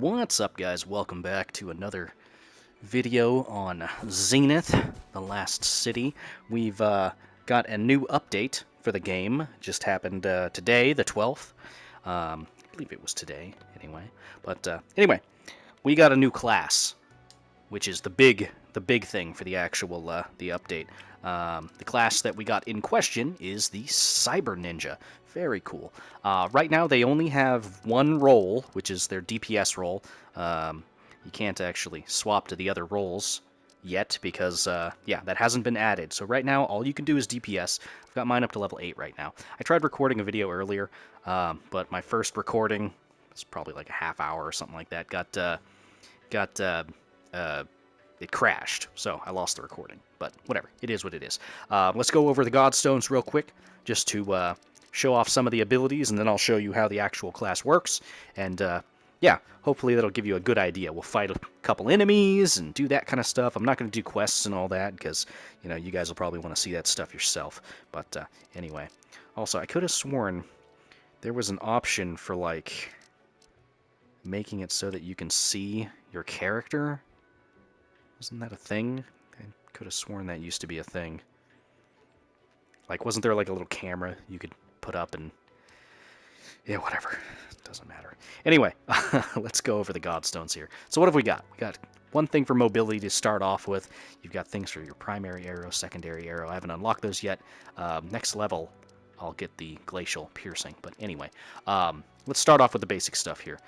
What's up, guys? Welcome back to another video on Zenith, the last city. We've got a new update for the game. Just happened today, the 12th. I believe it was today, anyway. But anyway, we got a new class, which is the big thing for the actual the update. The class that we got in question is the Cyber Ninja. Very cool. Right now they only have one role, which is their DPS role. You can't actually swap to the other roles yet because, yeah, that hasn't been added. So right now all you can do is DPS. I've got mine up to level 8 right now. I tried recording a video earlier, but my first recording, it's probably like a half hour or something like that, it crashed, so I lost the recording. But whatever, it is what it is. Let's go over the Godstones real quick, just to show off some of the abilities, and then I'll show you how the actual class works. And yeah, hopefully that'll give you a good idea. We'll fight a couple enemies and do that kind of stuff. I'm not going to do quests and all that, because, you know, you guys will probably want to see that stuff yourself. But anyway, also, I could have sworn there was an option for, like, making it so that you can see your character. Wasn't that a thing? I could have sworn that used to be a thing. Like, wasn't there like a little camera you could put up and... yeah, whatever. Doesn't matter. Anyway, let's go over the Godstones here. So what have we got? We got one thing for mobility to start off with. You've got things for your primary arrow, secondary arrow. I haven't unlocked those yet. Next level, I'll get the glacial piercing. But anyway, let's start off with the basic stuff here.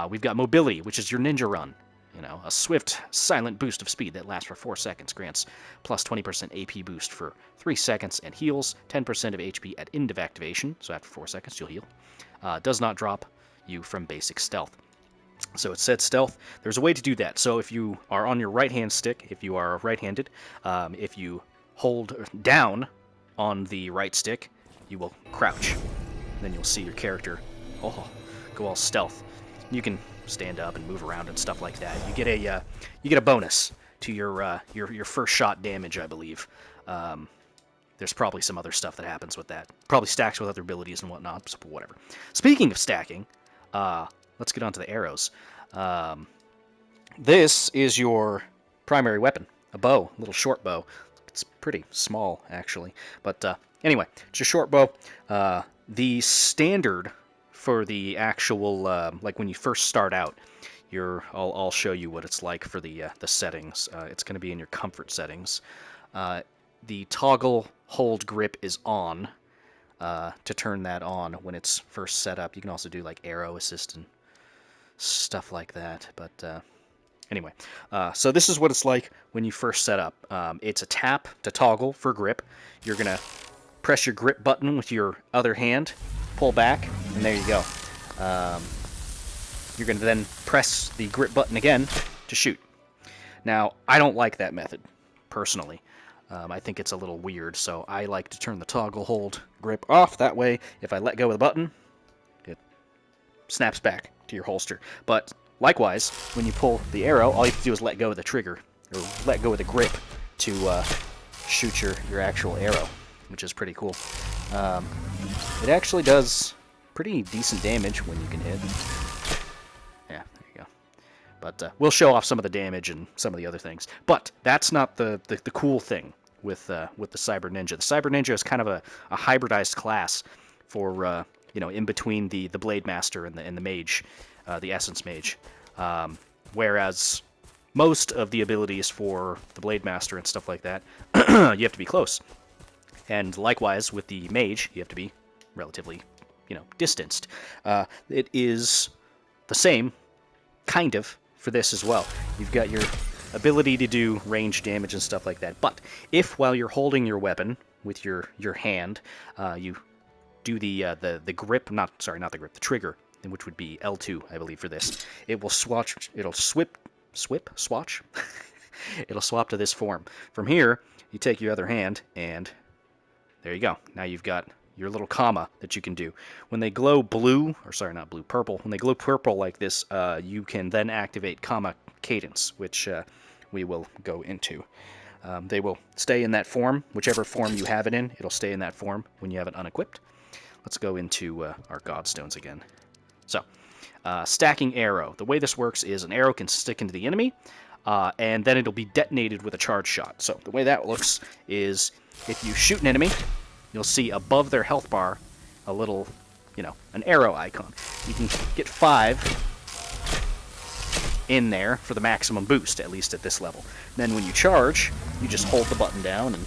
We've got mobility, which is your ninja run. You know, a swift, silent boost of speed that lasts for 4 seconds, grants plus 20% AP boost for 3 seconds, and heals 10% of HP at end of activation, so after 4 seconds you'll heal. Does not drop you from basic stealth. So it said stealth. There's a way to do that. So if you are on your right-hand stick, if you are right-handed, if you hold down on the right stick, you will crouch. Then you'll see your character go all stealth. You can stand up and move around and stuff like that. You get a bonus to your first shot damage, I believe. There's probably some other stuff that happens with that. Probably stacks with other abilities and whatnot. So whatever. Speaking of stacking, let's get on to the arrows. This is your primary weapon, a bow, a little short bow. It's pretty small actually, but anyway, it's a short bow. The standard for the actual, like when you first start out, I'll show you what it's like for the settings. It's going to be in your comfort settings. The toggle hold grip is on. To turn that on when it's first set up. You can also do like arrow assist and stuff like that. But anyway, so this is what it's like when you first set up. It's a tap to toggle for grip. You're going to press your grip button with your other hand, pull back, and there you go. You're going to then press the grip button again to shoot. Now, I don't like that method, personally. I think it's a little weird, so I like to turn the toggle hold grip off. That way, if I let go of the button, it snaps back to your holster. But likewise, when you pull the arrow, all you have to do is let go of the trigger, or let go of the grip to shoot your actual arrow, which is pretty cool. It actually does pretty decent damage when you can hit. Yeah, there you go. But we'll show off some of the damage and some of the other things. But that's not the cool thing with the Cyber Ninja. The Cyber Ninja is kind of a hybridized class for you know, in between the Blade Master and the Mage, the Essence Mage. Whereas most of the abilities for the Blade Master and stuff like that, you have to be close. And likewise with the Mage, you have to be relatively, you know, distanced. It is the same, kind of, for this as well. You've got your ability to do range damage and stuff like that. But if while you're holding your weapon with your hand, you do the grip, not the grip, the trigger, which would be L2, I believe, for this, it will swatch. It'll swatch. It'll swap to this form. From here, you take your other hand and there you go. Now you've got your little comma that you can do. When they glow blue, or sorry, not blue, purple, when they glow purple like this, you can then activate comma cadence, which we will go into. They will stay in that form. Whichever form you have it in, it'll stay in that form when you have it unequipped. Let's go into our Godstones again. So, Stacking arrow. The way this works is an arrow can stick into the enemy, and then it'll be detonated with a charge shot. So the way that looks is if you shoot an enemy, you'll see above their health bar a little, an arrow icon. You can get 5 in there for the maximum boost, at least at this level. Then when you charge, you just hold the button down and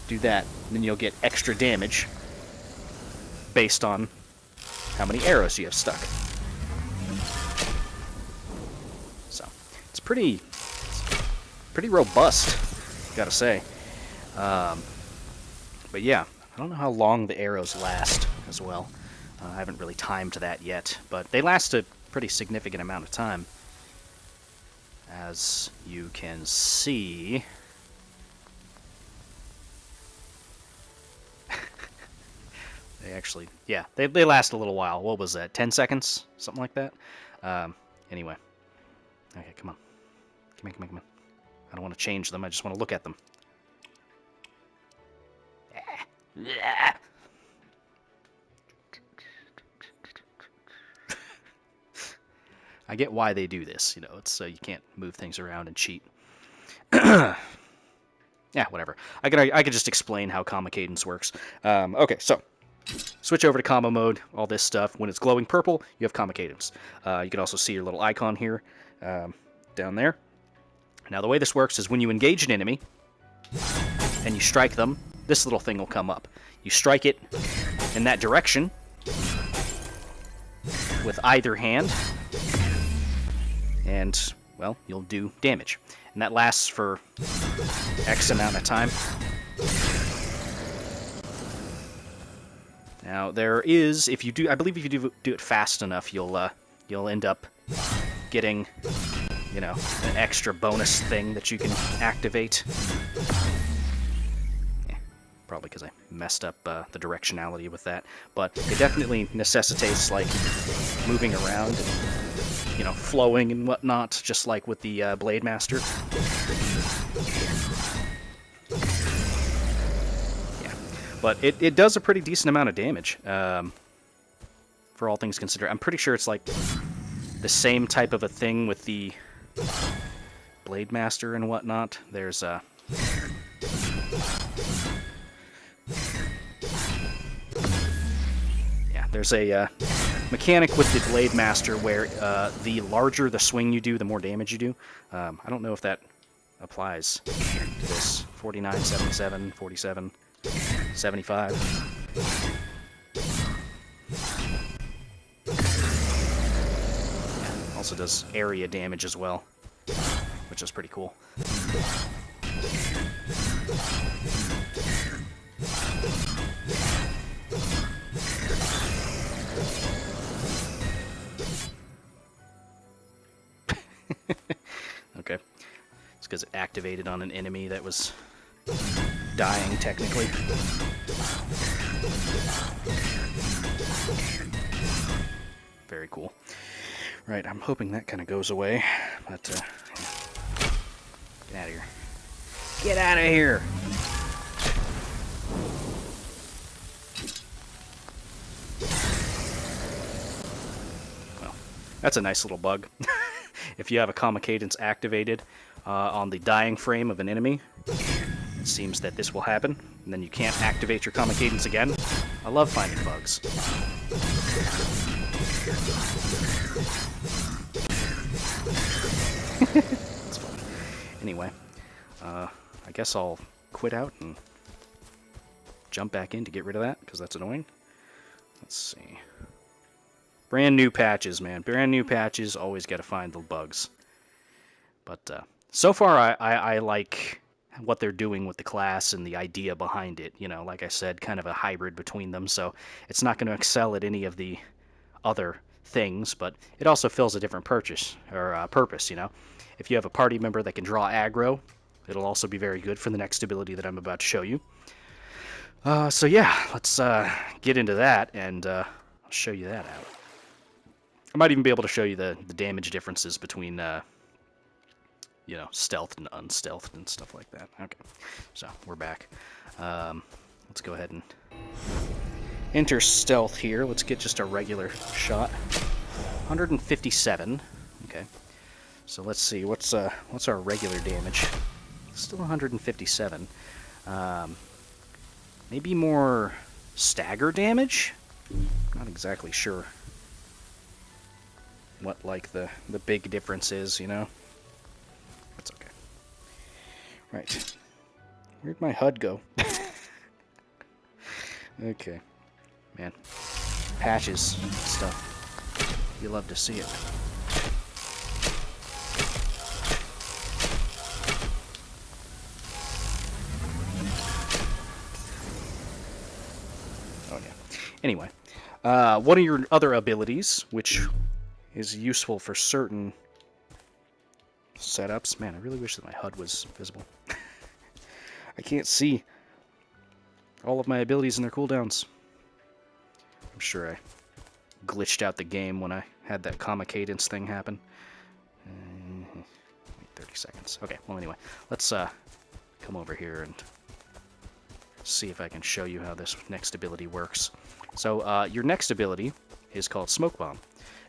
do that. And then you'll get extra damage based on how many arrows you have stuck. So it's pretty robust, gotta say. But yeah, I don't know how long the arrows last as well. I haven't really timed that yet, but they last a pretty significant amount of time. As you can see, they actually, yeah, they last a little while. What was that, 10 seconds? Something like that? Anyway. Okay, come on. Come on. I don't want to change them, I just want to look at them. I get why they do this, it's so you can't move things around and cheat. Yeah, whatever. I could just explain how combo cadence works. Okay, so switch over to combo mode, all this stuff. When it's glowing purple, you have combo cadence. You can also see your little icon here, down there. Now the way this works is when you engage an enemy and you strike them, this little thing will come up. You strike it in that direction with either hand, and, well, you'll do damage. And that lasts for X amount of time. Now, there is, if you do, I believe if you do it fast enough, you'll end up getting, an extra bonus thing that you can activate. Probably because I messed up the directionality with that. But it definitely necessitates, like, moving around and, flowing and whatnot, just like with the Blade Master. Yeah. But it does a pretty decent amount of damage, for all things considered. I'm pretty sure it's, like, the same type of a thing with the Blade Master and whatnot. There's a... There's a mechanic with the Blade Master where the larger the swing you do, the more damage you do. I don't know if that applies to this. 49, 77, 47, 75. Yeah, also does area damage as well, which is pretty cool. Okay. It's because it activated on an enemy that was dying, technically. Very cool. Right, I'm hoping that kind of goes away, but, yeah. Get out of here. Get out of here! Well, that's a nice little bug. If you have a combo cadence activated on the dying frame of an enemy, it seems that this will happen, and then you can't activate your combo cadence again. I love finding bugs. That's fun. Anyway, I guess I'll quit out and jump back in to get rid of that, because that's annoying. Let's see. Brand new patches, man. Brand new patches, always got to find the bugs. But so far, I like what they're doing with the class and the idea behind it. Like I said, kind of a hybrid between them. So it's not going to excel at any of the other things, but it also fills a different purpose. If you have a party member that can draw aggro, it'll also be very good for the next ability that I'm about to show you. So yeah, let's get into that, and I'll show you that out. I might even be able to show you the damage differences between, stealthed and unstealthed and stuff like that. Okay, so we're back. Let's go ahead and enter stealth here. Let's get just a regular shot. 157. Okay. So let's see, what's our regular damage? Still 157. Maybe more stagger damage? Not exactly sure what, like, the big difference is, you know? That's okay. Right. Where'd my HUD go? Okay. Man. Patches stuff. You love to see it. Oh, yeah. Anyway. One of your other abilities, which is useful for certain setups. Man, I really wish that my HUD was visible. I can't see all of my abilities and their cooldowns. I'm sure I glitched out the game when I had that comma cadence thing happen. 30 seconds. Okay, well anyway, let's come over here and see if I can show you how this next ability works. So your next ability is called Smoke Bomb.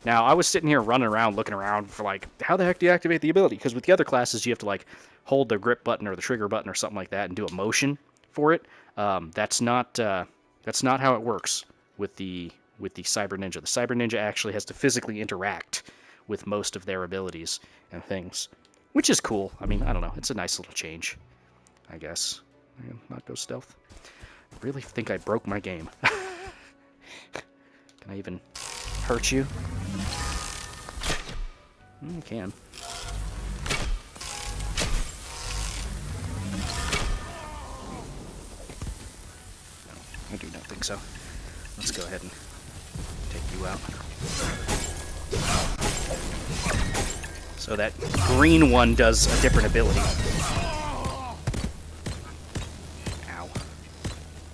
Now, I was sitting here running around, looking around for, like, how the heck do you activate the ability? Because with the other classes, you have to, like, hold the grip button or the trigger button or something like that and do a motion for it. That's not how it works with the Cyber Ninja. The Cyber Ninja actually has to physically interact with most of their abilities and things, which is cool. I mean, I don't know. It's a nice little change, I guess. Not go stealth. I really think I broke my game. Can I even hurt you? I can. No, I do not think so. Let's go ahead and take you out. So that green one does a different ability. Ow.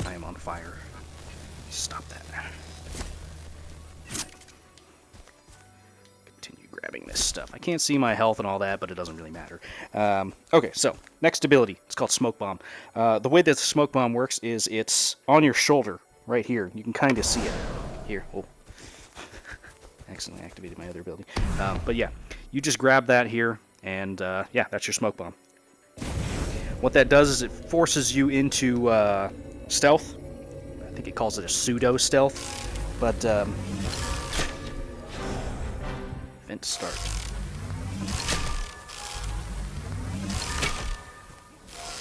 I am on fire. Stop that. Continue grabbing this stuff. I can't see my health and all that, but it doesn't really matter. Okay, so next ability. It's called Smoke Bomb. The way that the Smoke Bomb works is it's on your shoulder, right here. You can kind of see it. Here. Oh. Accidentally activated my other ability. But yeah, you just grab that here, and yeah, that's your Smoke Bomb. What that does is it forces you into stealth. I think it calls it a pseudo stealth, but event start.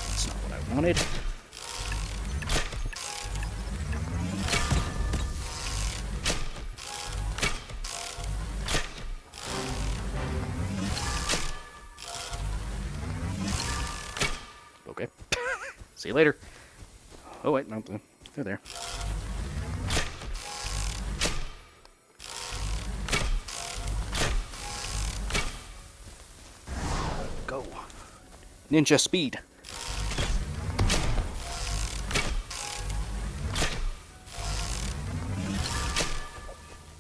That's not what I wanted. Okay. See you later. Oh wait, no, they're there. Go. Ninja speed.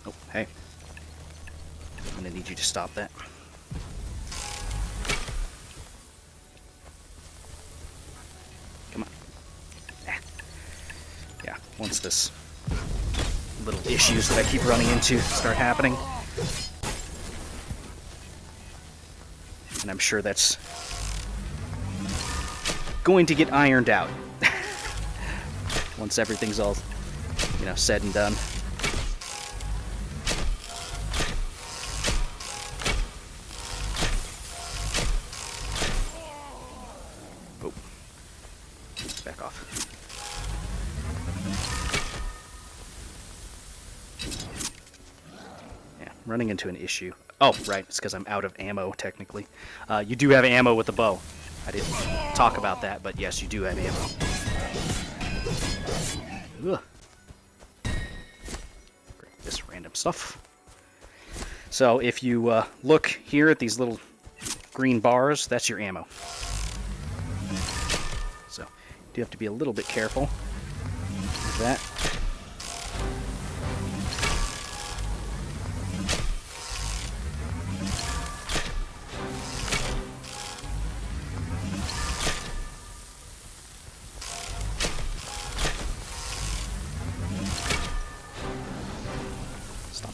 Oh, hey. I'm gonna need you to stop that. Come on. Yeah, once this little issues that I keep running into start happening, and I'm sure that's going to get ironed out once everything's all, you know, said and done. Oh, back off. Yeah, running into an issue. Oh, right, it's because I'm out of ammo, technically. You do have ammo with the bow. I didn't talk about that, but yes, you do have ammo. Ugh. Great, this random stuff. So if you look here at these little green bars, that's your ammo. So you do have to be a little bit careful with that.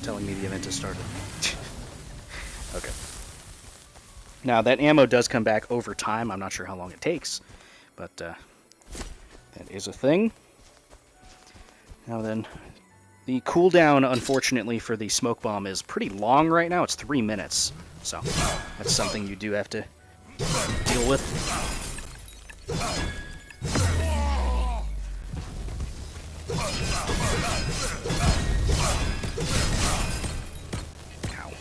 Telling me the event has started. Now, that ammo does come back over time. I'm not sure how long it takes, but that is a thing. Now then, the cooldown, unfortunately, for the smoke bomb is pretty long right now. It's 3 minutes, so that's something you do have to deal with. Ow.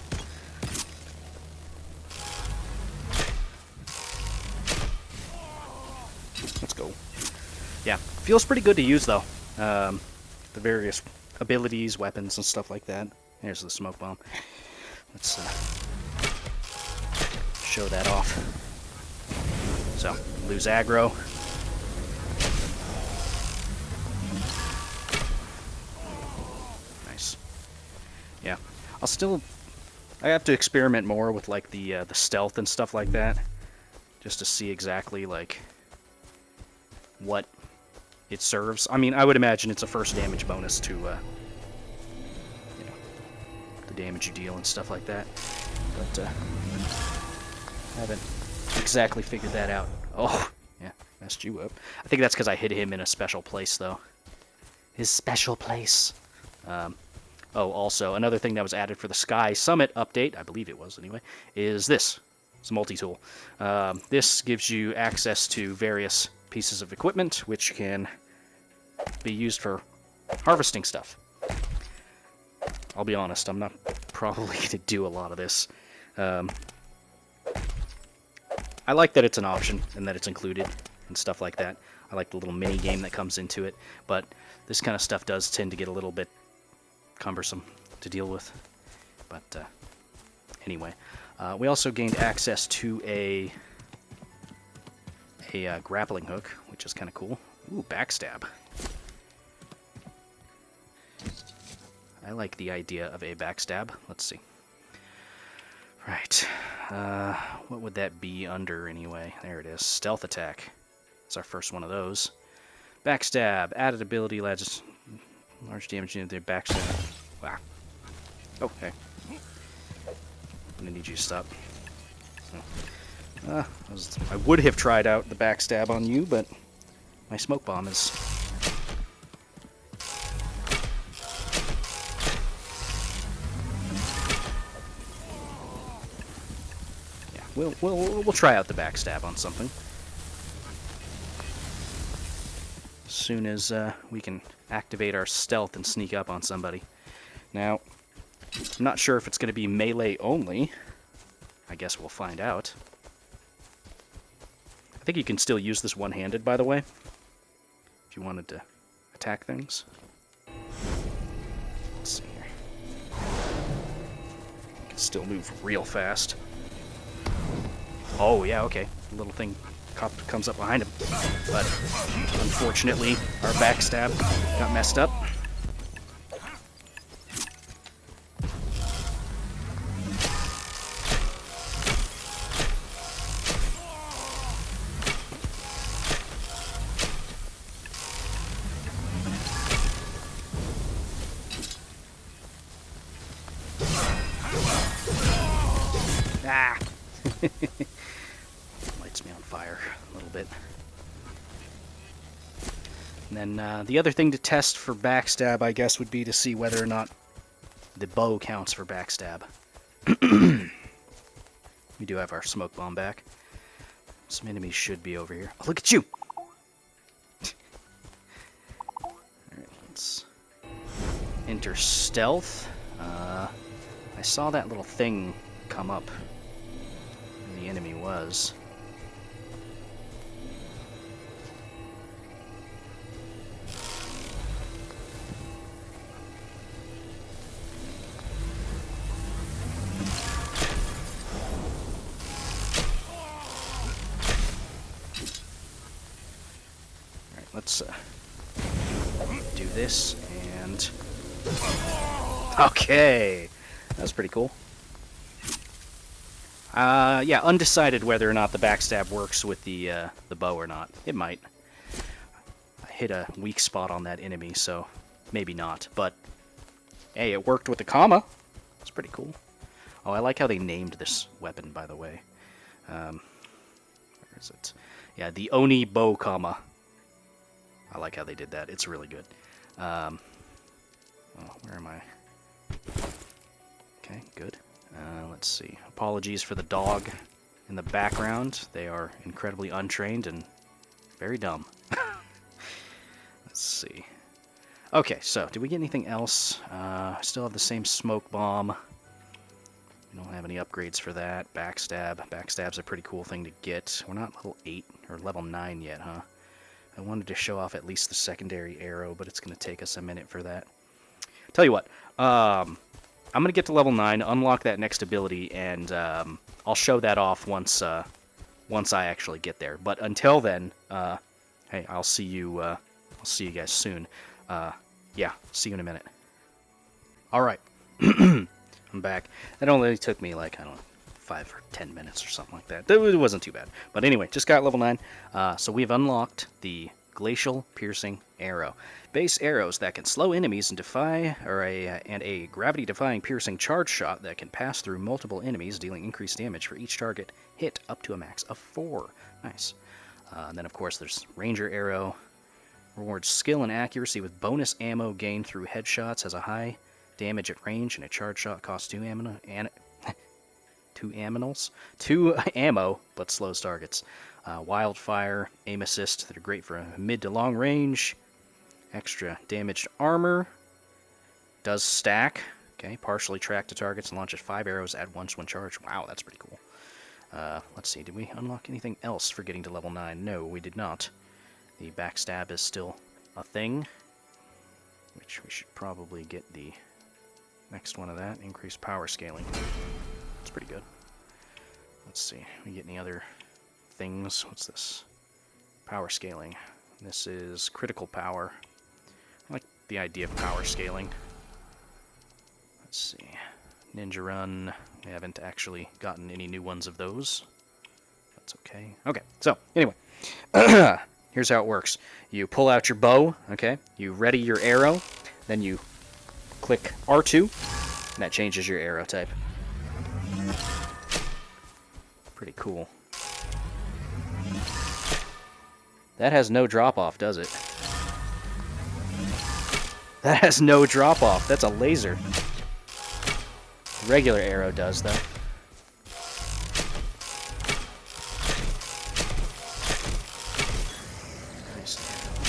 Let's go. Yeah, feels pretty good to use, though. The various abilities, weapons, and stuff like that. There's the smoke bomb. Let's show that off. So, lose aggro. Nice. Yeah, I have to experiment more with like the stealth and stuff like that, just to see exactly like what it serves. I mean, I would imagine it's a first damage bonus to, you know, the damage you deal and stuff like that. But I haven't exactly figured that out. Oh, yeah, messed you up. I think that's because I hit him in a special place, though. His special place. Oh, also, another thing that was added for the Sky Summit update, I believe it was anyway, is this. It's a multi-tool. This gives you access to various pieces of equipment, which can be used for harvesting stuff. I'll be honest, I'm not probably going to do a lot of this. I like that it's an option and that it's included and stuff like that. I like the little mini game that comes into it, but this kind of stuff does tend to get a little bit cumbersome to deal with. But anyway, we also gained access to a grappling hook, which is kind of cool. Ooh, Backstab. I like the idea of a Backstab. Let's see. Right. What would that be under anyway? There it is. Stealth attack. It's our first one of those. Backstab. Added ability large damage into their backstab. Wow. Oh, hey. I'm gonna need you to stop. I would have tried out the Backstab on you, but my smoke bomb is... Yeah, we'll try out the Backstab on something. As soon as we can activate our stealth and sneak up on somebody. Now, I'm not sure if it's going to be melee only. I guess we'll find out. I think you can still use this one-handed, by the way, if you wanted to attack things. Let's see here. You can still move real fast. Oh, yeah, okay. The little thing comes up behind him. But unfortunately, our Backstab got messed up. Ah! Lights me on fire a little bit. And then the other thing to test for Backstab, I guess, would be to see whether or not the bow counts for Backstab. We do have our smoke bomb back. Some enemies should be over here. Oh, look at you! Alright, let's enter stealth. I saw that little thing come up where the enemy was. Alright, let's do this and... Okay! That was pretty cool. Yeah, undecided whether or not the Backstab works with the bow or not. It might. I hit a weak spot on that enemy, so maybe not. But, hey, it worked with the comma. It's pretty cool. Oh, I like how they named this weapon, by the way. Where is it? Yeah, the Oni bow comma. I like how they did that. It's really good. Oh, where am I? Okay, good. Let's see. Apologies for the dog in the background. They are incredibly untrained and very dumb. Let's see. Okay, so did we get anything else? I still have the same smoke bomb. We don't have any upgrades for that. Backstab. Backstab's a pretty cool thing to get. We're not level 8 or level 9 yet, huh? I wanted to show off at least the secondary arrow, but it's going to take us a minute for that. Tell you what, I'm going to get to level 9, unlock that next ability, and I'll show that off once I actually get there. But until then, hey, I'll see you guys soon. Yeah, see you in a minute. All right. I'm back. That only took me like, I don't know, 5 or 10 minutes or something like that. It wasn't too bad. But anyway, just got level 9. So we've unlocked the Glacial Piercing Arrow. Base arrows that can slow enemies and a gravity-defying piercing charge shot that can pass through multiple enemies, dealing increased damage for each target hit up to a max of 4. Nice. And then, of course, there's Ranger Arrow. Rewards skill and accuracy with bonus ammo gained through headshots, has a high damage at range, and a charge shot costs 2 ammo, but slows targets. Wildfire, aim assist that are great for mid to long range. Extra damaged armor. Does stack. Okay, partially track to targets and launches 5 arrows at once when charged. Wow, that's pretty cool. Let's see, did we unlock anything else for getting to level 9? No, we did not. The Backstab is still a thing, which we should probably get the next one of that. Increased power scaling. That's pretty good. Let's see, we get any other things? What's this? Power scaling. This is critical power. I like the idea of power scaling. Let's see. Ninja Run. We haven't actually gotten any new ones of those. That's okay. Okay, so anyway. Here's how it works. You pull out your bow, okay? You ready your arrow, then you click R2, and that changes your arrow type. Pretty cool. That has no drop-off, does it? That has no drop-off. That's a laser. Regular arrow does, though.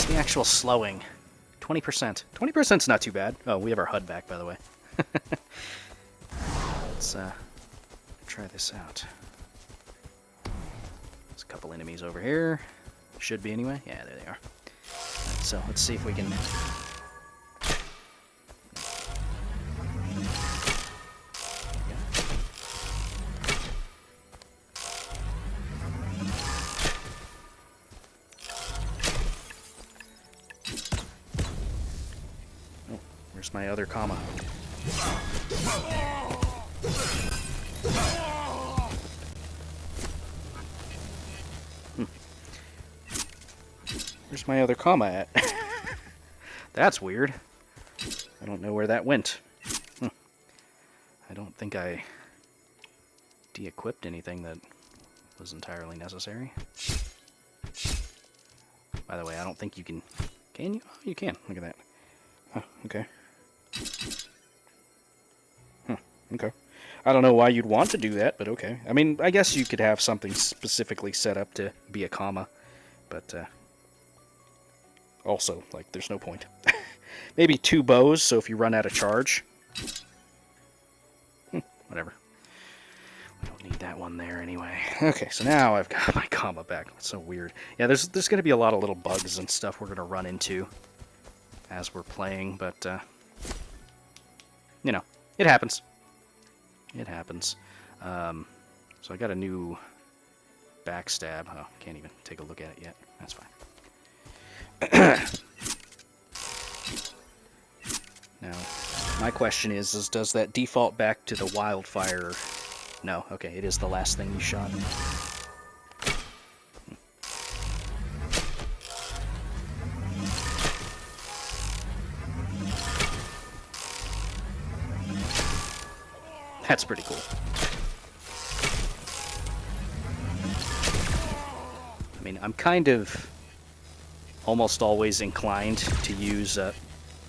The actual slowing. 20%. 20%'s not too bad. Oh, we have our HUD back, by the way. Let's try this out. There's a couple enemies over here. Should be anyway. Yeah, there they are. Right, so let's see if we can... Where's my other comma? Where's my other comma at? That's weird. I don't know where that went. I don't think I de-equipped anything that was entirely necessary. By the way, I don't think you can... Can you? Oh, you can. Look at that. Huh, okay. Okay. I don't know why you'd want to do that, but okay. I mean, I guess you could have something specifically set up to be a comma, but also, like, there's no point. Maybe 2 bows, so if you run out of charge. Whatever. We don't need that one there anyway. Okay, so now I've got my comma back. That's so weird. Yeah, there's going to be a lot of little bugs and stuff we're going to run into as we're playing, but, you know, it happens. It happens. So I got a new Backstab. Oh, can't even take a look at it yet. That's fine. Now, my question is does that default back to the wildfire? No. Okay, it is the last thing you shot. That's pretty cool. I mean, I'm kind of almost always inclined to use...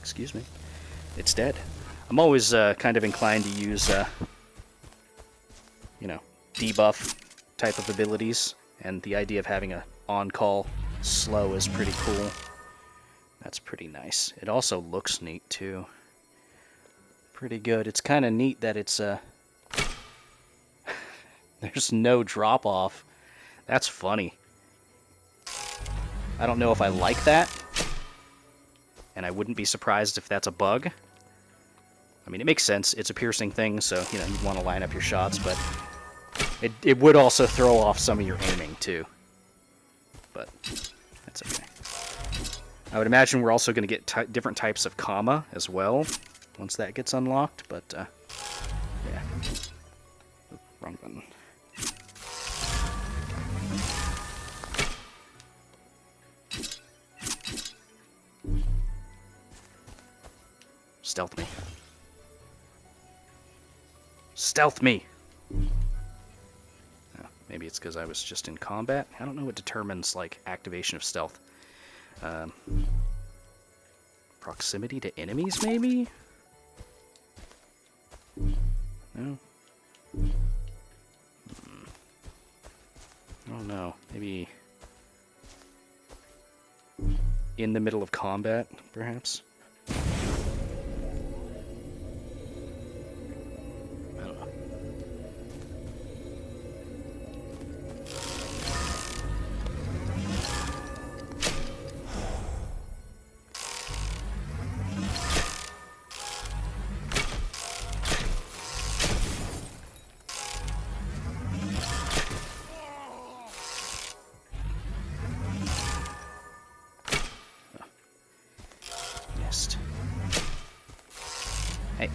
excuse me. It's dead. I'm always kind of inclined to use, you know, debuff type of abilities, and the idea of having a on-call slow is pretty cool. That's pretty nice. It also looks neat, too. Pretty good. It's kind of neat that it's, there's no drop-off. That's funny. I don't know if I like that, and I wouldn't be surprised if that's a bug. I mean, it makes sense. It's a piercing thing, so, you know, you'd want to line up your shots, but it would also throw off some of your aiming, too. But that's okay. I would imagine we're also going to get different types of comma as well, once that gets unlocked, but, yeah. Oop, wrong button. Stealth me. Stealth me! Oh, maybe it's because I was just in combat. I don't know what determines, like, activation of stealth. Proximity to enemies, maybe? No? I don't know. Maybe in the middle of combat, perhaps? Hey,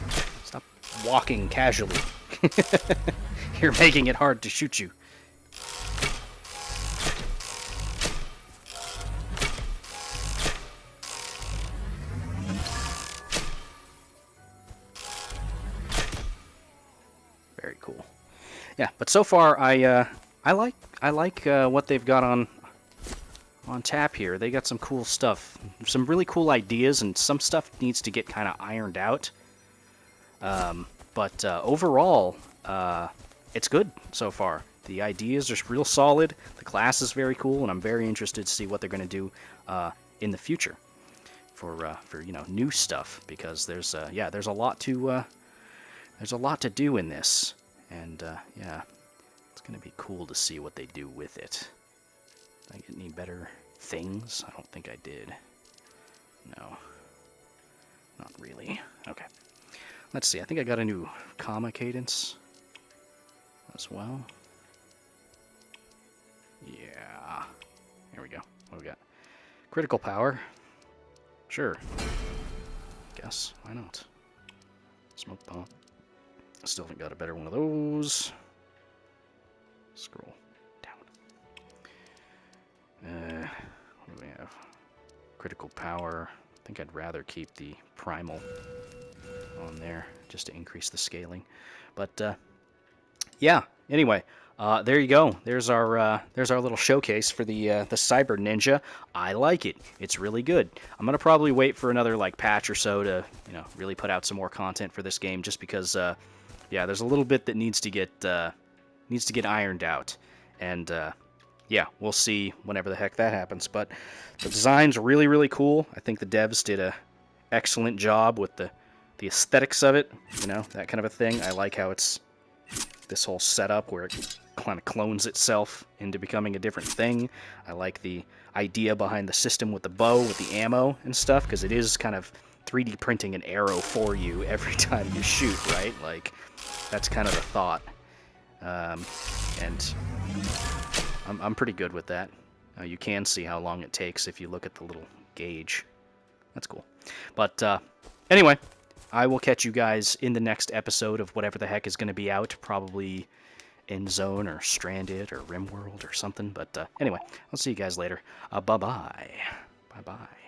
stop walking casually. You're making it hard to shoot you. Very cool. Yeah, but so far I like what they've got on tap here. They got some cool stuff, some really cool ideas, and some stuff needs to get kind of ironed out. But overall, it's good so far. The ideas are real solid. The class is very cool, and I'm very interested to see what they're going to do in the future for you know, new stuff, because there's a lot to do in this, and yeah, it's going to be cool to see what they do with it. Did I get any better things? I don't think I did. No, not really. Okay. Let's see, I think I got a new comma cadence as well. Yeah. Here we go. What do we got? Critical power. Sure. Guess. Why not? Smoke bomb. Still haven't got a better one of those. Scroll down. What do we have? Critical power. I think I'd rather keep the primal on there just to increase the scaling, but yeah, anyway, there you go. There's our little showcase for the Cyber Ninja. I like it. It's really good. I'm gonna probably wait for another like patch or so to, you know, really put out some more content for this game, just because yeah, there's a little bit that needs to get ironed out, and yeah, we'll see whenever the heck that happens. But the design's really, really cool. I think the devs did a excellent job with the aesthetics of it, you know, that kind of a thing. I like how it's this whole setup where it kind of clones itself into becoming a different thing. I like the idea behind the system with the bow, with the ammo and stuff, because it is kind of 3D printing an arrow for you every time you shoot, right? Like, that's kind of the thought. And I'm pretty good with that. You can see how long it takes if you look at the little gauge. That's cool. But anyway, I will catch you guys in the next episode of whatever the heck is going to be out, probably End Zone or Stranded or RimWorld or something. But anyway, I'll see you guys later. Bye-bye. Bye-bye.